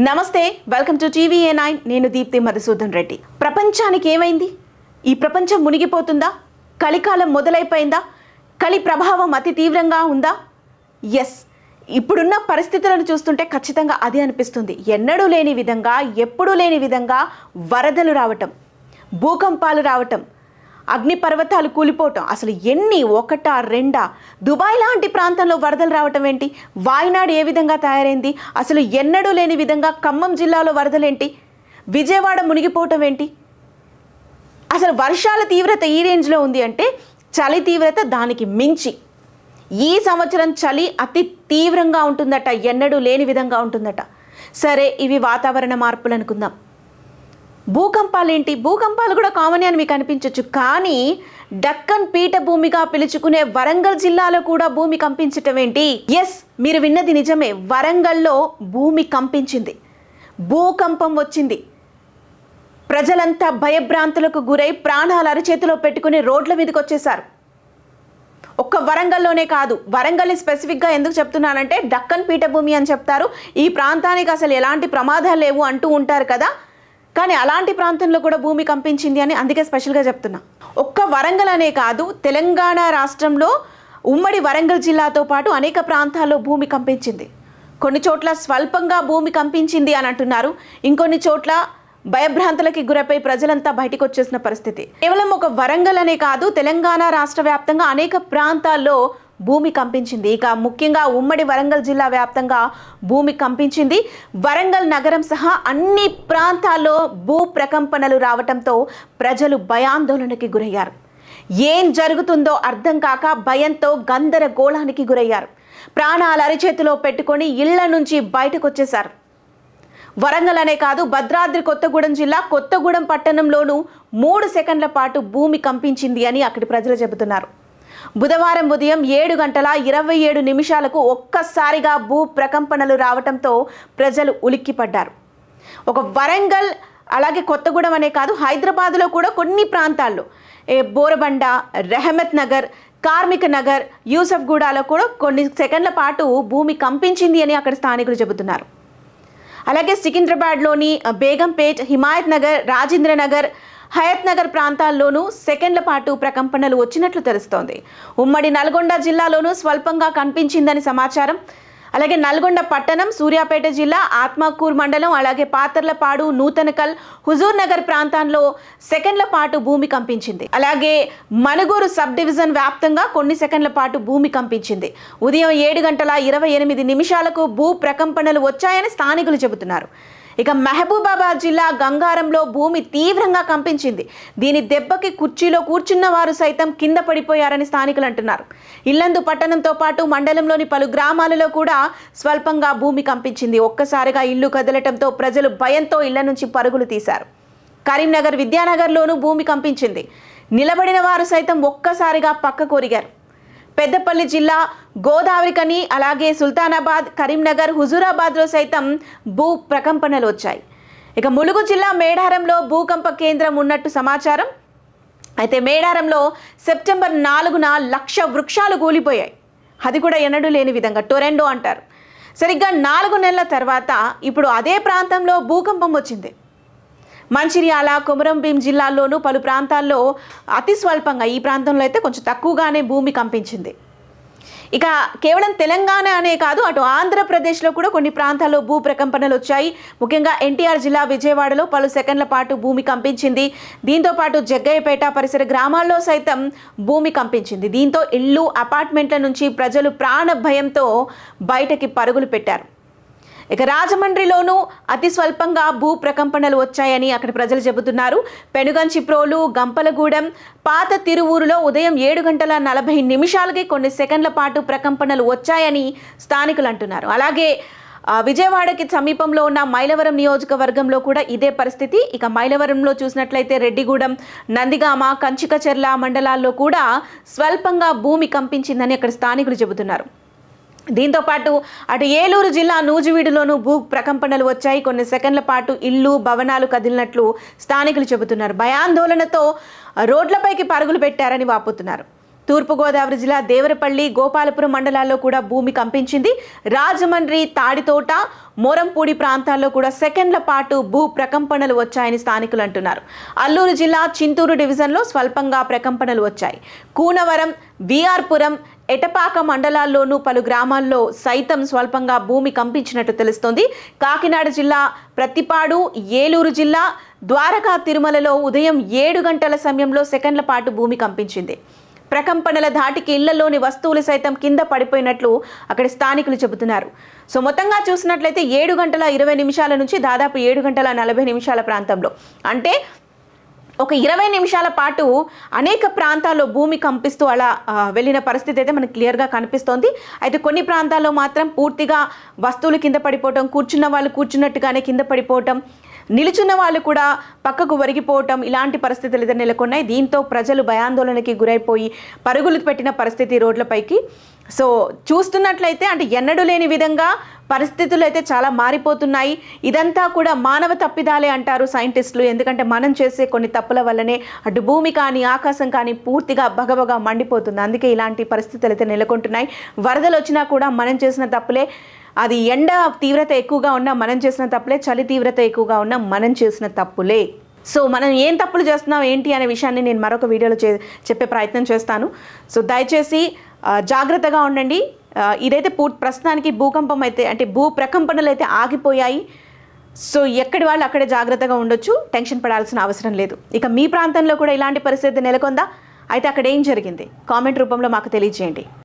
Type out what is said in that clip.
నమస్తే, welcome to TV9. నేను దీప్తి మధుసూదన్ రెడ్డి. ప్రపంచానికి ఏమైంది? ఈ ప్రపంచం మునిగిపోతుందా? కలికాలం మొదలైపోయిందా? కలి ప్రభావం అతి తీవ్రంగా ఉందా? ఎస్, ఇప్పుడున్న పరిస్థితులను చూస్తుంటే ఖచ్చితంగా అదే అనిపిస్తుంది. ఎన్నడూ లేని విధంగా, ఎప్పుడూ లేని విధంగా వరదలు రావటం, భూకంపాలు రావటం, అగ్నిపర్వతాలు కూలిపోవటం. అసలు ఎన్ని, ఒకటా రెండా? దుబాయ్ లాంటి ప్రాంతంలో వరదలు రావటం ఏంటి? వాయనాడు ఏ విధంగా తయారైంది? అసలు ఎన్నడూ లేని విధంగా ఖమ్మం జిల్లాలో వరదలేంటి? విజయవాడ మునిగిపోవటం ఏంటి? అసలు వర్షాల తీవ్రత ఈ రేంజ్లో ఉంది అంటే చలి తీవ్రత దానికి మించి. ఈ సంవత్సరం చలి అతి తీవ్రంగా ఉంటుందట, ఎన్నడూ లేని విధంగా ఉంటుందట. సరే, ఇవి వాతావరణ మార్పులు అనుకుందాం. భూకంపాలు ఏంటి? భూకంపాలు కూడా కామన్ అని మీకు అనిపించవచ్చు, కానీ డక్కన్ పీఠభూమిగా పిలుచుకునే వరంగల్ జిల్లాలో కూడా భూమి కంపించటం ఏంటి? ఎస్, మీరు విన్నది నిజమే. వరంగల్లో భూమి కంపించింది, భూకంపం వచ్చింది. ప్రజలంతా భయభ్రాంతులకు గురై ప్రాణాలు అరచేతిలో పెట్టుకుని రోడ్ల మీదకి వచ్చేసారు. ఒక్క వరంగల్లోనే కాదు, వరంగల్ని స్పెసిఫిక్గా ఎందుకు చెప్తున్నానంటే డక్కన్ పీఠభూమి అని చెప్తారు. ఈ ప్రాంతానికి అసలు ఎలాంటి ప్రమాదాలు లేవు అంటూ ఉంటారు కదా, కానీ అలాంటి ప్రాంతంలో కూడా భూమి కంపించింది అని అందుకే స్పెషల్గా చెప్తున్నా. ఒక్క వరంగల్ అనే కాదు, తెలంగాణ రాష్ట్రంలో ఉమ్మడి వరంగల్ జిల్లాతో పాటు అనేక ప్రాంతాల్లో భూమి కంపించింది. కొన్ని చోట్ల స్వల్పంగా భూమి కంపించింది అని అంటున్నారు, ఇంకొన్ని చోట్ల భయభ్రాంతులకి గురపై ప్రజలంతా బయటకు వచ్చేసిన పరిస్థితి. కేవలం ఒక వరంగల్ అనే కాదు, తెలంగాణ రాష్ట్ర వ్యాప్తంగా అనేక ప్రాంతాల్లో భూమి కంపించింది. ఇక ముఖ్యంగా ఉమ్మడి వరంగల్ జిల్లా వ్యాప్తంగా భూమి కంపించింది. వరంగల్ నగరం సహా అన్ని ప్రాంతాల్లో భూ ప్రకంపనలు రావడంతో ప్రజలు భయాందోళనకి గురయ్యారు. ఏం జరుగుతుందో అర్థం కాక భయంతో గందరగోళానికి గురయ్యారు. ప్రాణాలు అరిచేతిలో పెట్టుకొని ఇళ్ల నుంచి బయటకు వచ్చేశారు. వరంగల్ అనే కాదు, భద్రాద్రి కొత్తగూడెం జిల్లా కొత్తగూడెం పట్టణంలోనూ 3 సెకండ్ల పాటు భూమి కంపించింది అని అక్కడి ప్రజలు చెబుతున్నారు. బుధవారం ఉదయం 7:27 ఒక్కసారిగా భూ ప్రకంపనలు రావడంతో ప్రజలు ఉలిక్కిపడ్డారు. ఒక వరంగల్ అలాగే కొత్తగూడెం అనే కాదు, హైదరాబాద్లో కూడా కొన్ని ప్రాంతాల్లో బోరబండ, రెహమత్ నగర్, కార్మిక నగర్, యూసఫ్గూడలో కూడా కొన్ని సెకండ్ల పాటు భూమి కంపించింది అని అక్కడ స్థానికులు చెబుతున్నారు. అలాగే సికింద్రాబాద్లోని బేగంపేట్, హిమాయత్ నగర్, రాజేంద్ర నగర్, హయత్ నగర్ ప్రాంతాల్లోనూ సెకండ్ల పాటు ప్రకంపనలు వచ్చినట్లు తెలుస్తోంది. ఉమ్మడి నల్గొండ జిల్లాలోనూ స్వల్పంగా కనిపించిందని సమాచారం. అలాగే నల్గొండ పట్టణం, సూర్యాపేట జిల్లా, ఆత్మకూరు మండలం, అలాగే పాతర్లపాడు, నూతనకల్, హుజూర్ నగర్ ప్రాంతాల్లో సెకండ్ల పాటు భూమి కంపించింది. అలాగే మనుగూరు సబ్ డివిజన్ వ్యాప్తంగా కొన్ని సెకండ్ల పాటు భూమి కంపించింది. ఉదయం 7:28 భూ ప్రకంపనలు వచ్చాయని స్థానికులు చెబుతున్నారు. ఇక మహబూబాబాద్ జిల్లా గంగారంలో భూమి తీవ్రంగా కంపించింది. దీని దెబ్బకి కుర్చీలో కూర్చున్న వారు సైతం కింద పడిపోయారని స్థానికులు అంటున్నారు. ఇల్లందు పట్టణంతో పాటు మండలంలోని పలు గ్రామాలలో కూడా స్వల్పంగా భూమి కంపించింది. ఒక్కసారిగా ఇల్లు కదలటంతో ప్రజలు భయంతో ఇళ్ల నుంచి పరుగులు తీశారు. కరీంనగర్, విద్యానగర్లోనూ భూమి కంపించింది. నిలబడిన వారు సైతం ఒక్కసారిగా పక్క కొరిగారు. పెద్దపల్లి జిల్లా గోదావరికని, అలాగే సుల్తానాబాద్, కరీంనగర్, హుజూరాబాద్లో సైతం భూ ప్రకంపనలు వచ్చాయి. ఇక ములుగు జిల్లా మేడారంలో భూకంప కేంద్రం ఉన్నట్టు సమాచారం. అయితే మేడారంలో సెప్టెంబర్ 4న 1,00,000 వృక్షాలు కూలిపోయాయి. అది కూడా ఎన్నడూ లేని విధంగా, టొరెండో అంటారు. సరిగ్గా 4 నెలల తర్వాత ఇప్పుడు అదే ప్రాంతంలో భూకంపం వచ్చింది. మంచిర్యాల, కొమరంభీం జిల్లాల్లోనూ పలు ప్రాంతాల్లో అతి స్వల్పంగా, ఈ ప్రాంతంలో అయితే కొంచెం తక్కువగానే భూమి కంపించింది. ఇక కేవలం తెలంగాణ అనే కాదు, అటు ఆంధ్రప్రదేశ్లో కూడా కొన్ని ప్రాంతాల్లో భూ ప్రకంపనలు వచ్చాయి. ముఖ్యంగా ఎన్టీఆర్ జిల్లా విజయవాడలో పలు సెకండ్ల పాటు భూమి కంపించింది. దీంతో పాటు జగ్గయ్యపేట పరిసర గ్రామాల్లో సైతం భూమి కంపించింది. దీంతో ఇళ్ళు, అపార్ట్మెంట్ల నుంచి ప్రజలు ప్రాణ భయంతో బయటకి పరుగులు పెట్టారు. ఇక రాజమండ్రిలోనూ అతి స్వల్పంగా భూ ప్రకంపనలు వచ్చాయని అక్కడ ప్రజలు చెబుతున్నారు. పెనుగంచిప్రోలు, గంపలగూడెం, పాత తిరువూరులో ఉదయం 7:40 కొన్ని సెకండ్ల పాటు ప్రకంపనలు వచ్చాయని స్థానికులు అంటున్నారు. అలాగే విజయవాడకి సమీపంలో ఉన్న మైలవరం నియోజకవర్గంలో కూడా ఇదే పరిస్థితి. ఇక మైలవరంలో చూసినట్లయితే రెడ్డిగూడెం, నందిగామ, కంచికచెర్ల మండలాల్లో కూడా స్వల్పంగా భూమి కంపించిందని అక్కడ స్థానికులు చెబుతున్నారు. దీంతో పాటు అటు ఏలూరు జిల్లా నూజివీడులోనూ భూ ప్రకంపనలు వచ్చాయి. కొన్ని సెకండ్ల పాటు ఇల్లు, భవనాలు కదిలినట్లు స్థానికులు చెబుతున్నారు. భయాందోళనతో రోడ్లపైకి పరుగులు పెట్టారని వాపోతున్నారు. తూర్పుగోదావరి జిల్లా దేవరపల్లి, గోపాలపురం మండలాల్లో కూడా భూమి కంపించింది. రాజమండ్రి, తాడితోట, మోరంపూడి ప్రాంతాల్లో కూడా సెకండ్ల పాటు భూ ప్రకంపనలు వచ్చాయని స్థానికులు అంటున్నారు. అల్లూరు జిల్లా చింతూరు డివిజన్లో స్వల్పంగా ప్రకంపనలు వచ్చాయి. కూనవరం, విఆర్పురం, ఎటపాక మండలాల్లోనూ పలు గ్రామాల్లో సైతం స్వల్పంగా భూమి కంపించినట్టు తెలుస్తోంది. కాకినాడ జిల్లా ప్రత్తిపాడు, ఏలూరు జిల్లా ద్వారకా, తిరుమలలో ఉదయం 7 గంటల సమయంలో సెకండ్ల పాటు భూమి కంపించింది. ప్రకంపనల ధాటికి ఇళ్లలోని వస్తువులు సైతం కింద పడిపోయినట్లు అక్కడి స్థానికులు చెబుతున్నారు. సో మొత్తంగా చూసినట్లయితే 7 గంటల 20 నిమిషాల నుంచి దాదాపు 7 గంటల 40 నిమిషాల ప్రాంతంలో, అంటే ఒక 20 నిమిషాల పాటు అనేక ప్రాంతాల్లో భూమి కంపిస్తూ అలా వెళ్ళిన పరిస్థితి అయితే మనకు క్లియర్గా కనిపిస్తోంది. అయితే కొన్ని ప్రాంతాల్లో మాత్రం పూర్తిగా వస్తువులు కింద పడిపోవటం, కూర్చున్న వాళ్ళు కూర్చున్నట్టుగానే కింద పడిపోవటం, నిలుచున్న వాళ్ళు కూడా పక్కకు ఒరిగిపోవటం, ఇలాంటి పరిస్థితులు అయితే నెలకొన్నాయి. దీంతో ప్రజలు భయాందోళనకి గురైపోయి పరుగులు పెట్టిన పరిస్థితి రోడ్లపైకి. సో చూస్తున్నట్లయితే అంటే ఎన్నడూ లేని విధంగా పరిస్థితులు అయితే చాలా మారిపోతున్నాయి. ఇదంతా కూడా మానవ తప్పిదాలే అంటారు సైంటిస్టులు. ఎందుకంటే మనం చేసే కొన్ని తప్పుల వల్లనే అటు భూమి కానీ ఆకాశం కానీ పూర్తిగా బగబగా మండిపోతుంది. అందుకే ఇలాంటి పరిస్థితులు అయితే నెలకొంటున్నాయి. వరదలు వచ్చినా కూడా మనం చేసిన తప్పులే. అది ఎండ తీవ్రత ఎక్కువగా ఉన్నా మనం చేసిన తప్పులే, చలి తీవ్రత ఎక్కువగా ఉన్నా మనం చేసిన తప్పులే. సో మనం ఏం తప్పులు చేస్తున్నాం ఏంటి అనే విషయాన్ని నేను మరొక వీడియోలో చెప్పే ప్రయత్నం చేస్తాను. సో దయచేసి జాగ్రత్తగా ఉండండి. ఇదైతే ప్రస్తుతానికి భూకంపం అయితే అంటే భూ ప్రకంపనలు అయితే ఆగిపోయాయి. సో ఎక్కడి వాళ్ళు అక్కడే జాగ్రత్తగా ఉండొచ్చు, టెన్షన్ పడాల్సిన అవసరం లేదు. ఇక మీ ప్రాంతంలో కూడా ఇలాంటి పరిస్థితి నెలకొందా? అయితే అక్కడ ఏం జరిగింది కామెంట్ రూపంలో మాకు తెలియజేయండి.